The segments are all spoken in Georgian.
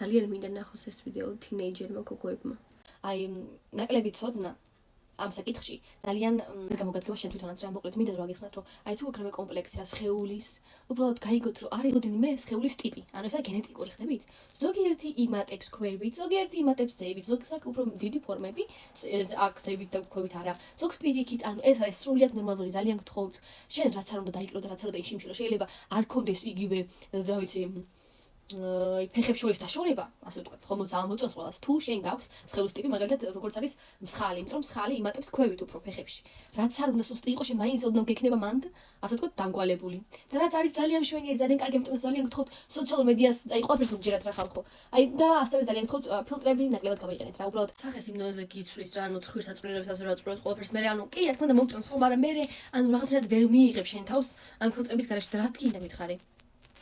ძალიან მინდა ნახოს ეს ვიდეო თინეიჯერმა გოგოებმა. აი, ნაკლები ცოდნა ამ საკითხში ძალიან გამოგადგება შენ თვითონაც რა მოკლედ მინდა რომ აგიხსნათ რომ აი თუ გქრმე კომპლექსი რა სხეულის უბრალოდ გაიგოთ რომ არის როდენიმე სხეულის ტიპი ანუ ესა გენეტიკური ხდებით ზოგიერთი იმატებს ქვევით ზოგიერთი იმატებს ზევით ზოგს აქვს უფრო დიდი ფორმები აქ ზევით და ქვევით არა ზოგს პირიქით ანუ ეს არის სრულიად ნორმალური ძალიან გთხოვთ შენ რაც არ უნდა დაიკლო და რაც არ უნდა იშიმშილო შეიძლება არ გქონდეს იგივე რა ვიცი ფეხებს შორის დაშორება, ასე ვთქვათ, ხომ მოწონს ყველას. თუ შენ გაქვს სხეულის ტიპი, მაგალითად, როგორც არის მსხალი, იმიტომ რომ მსხალი იმატებს ქვევით უფრო ფეხებში. რაც არ უნდა სუსტი იყოს, შენ მაინც ოდნავ გექნება მანდ, ასე ვთქვათ, დამკვალებული. და რაც არის ძალიან მშვენიერი, ძალიან კარგი, ამიტომ ძალიან გთხოვთ სოციალურ მედიას, აი ყველაფერს მოგჯერათ რა ხალხო. აი და ასევე ძალიან გთხოვთ ფილტრები ნაკლებად გამოიყენეთ რა. უბრალოდ სახეს იმ დონეზე გიცვლის რა, ანუ ცხვირს აწვრილებებს ასე რა აწვრილებებს ყველაფერს. მე ანუ კი, რა თქმა უნდა მოგწონს ხო, მაგრამ მე ანუ რაღაცნაირად ვერ მიიღებ შენ თავს ამ ფილტრების გარეშე და რა თქინდა მითხარი.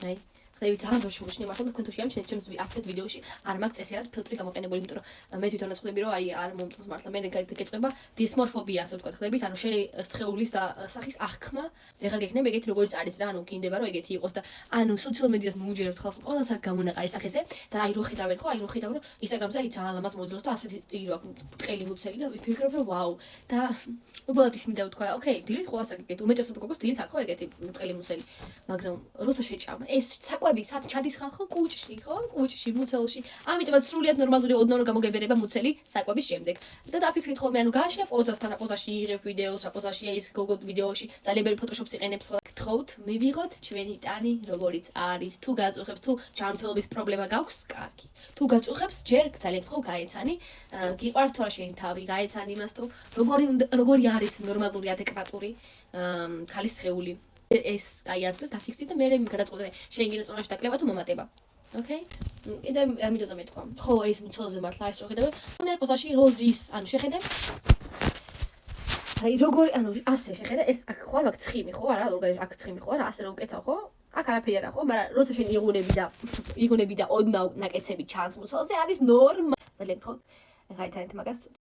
აი ხდები ძალიან ბევრი შემოჩნია მართლა თქვენ თუ შეამჩნევთ ჩემს ასეთ ვიდეოში არ მაქვს წესიერ ფილტრი გამოყენებული იმიტომ რომ მე თვითონაც ხვდები რომ აი არ მომწონს მართლა მე გეწება დისმორფობია ასე ვთქვათ ხდებით ანუ შენი სხეულის და სახის აღქმა ვეღარ გექნება ეგეთი როგორც არის რა ანუ გინდება რომ ეგეთი იყოს და ანუ სოციალურ მედიას მოუჯერებთ ხალხს ყველას აქ გამონაყარი სახეზე და აი რო ხედავენ ხო აი რო ხედავ რომ ინსტაგრამზე აი ძალიან ლამაზ მოძილოს და ასეთი ტირო აქვს ბრტყელი მუცელი და ვიფიქრებ რომ ვაუ და უბრალოდ ის მინდა ვთქვა ოკეი დილით ყველას აქ ეგეთი უმეტესობა გოგოს დილით აქ ხო ეგეთი ბრტყელი მუცელი მაგრამ როცა შეჭამა ეს საკვები სად ჩადის ხალხო კუჭში ხო კუჭში მუცელში ამიტომაც სრულიად ნორმალური ოდნავ რომ გამოგებერება მუცელი საკვების შემდეგ და დაფიქრით ხოლმე ანუ გააშლე პოზასთან რა პოზაში იღებ ვიდეოს რა პოზაშია ის გოგო ვიდეოში ძალიან ბევრი ფოტოშოპს იყენებს გთხოვთ მივიღოთ ჩვენი ტანი როგორიც არის თუ გაწუხებს თუ ჯანმრთელობის პრობლემა გაქვს კარგი თუ გაწუხებს ჯერ ძალიან გთხოვ გაეცანი გიყვართ თუ არა შენი თავი გაეცანი იმას თუ როგორი არის ნორმალური ადეკვატური ქალის სხეული ეს გაიაზრეთ დაფიქსდი და მე გადაწყვეტე შენ გინდა წონაში დაკლება თუ მომატება ოკეი კიდე ამიტომ მეთქვა ხო ეს მცელზე მართლა ეს შეხედავ ნერ პოზაში როზის ანუ შეხედე აი როგორ ანუ ასე შეხედე ეს აქ ხო არ აქვს ცხიმი ხო არა ორგანიზმი აქ ცხიმი ხო არა ასე რომ კეცავ ხო აქ არაფერი არა ხო მაგრამ როცა შენ იღუნები და ოდნავ ნაკეცები ჩანს მუცელზე არის ნორმა ძალიან გთხოვთ გაიცანეთ მაგას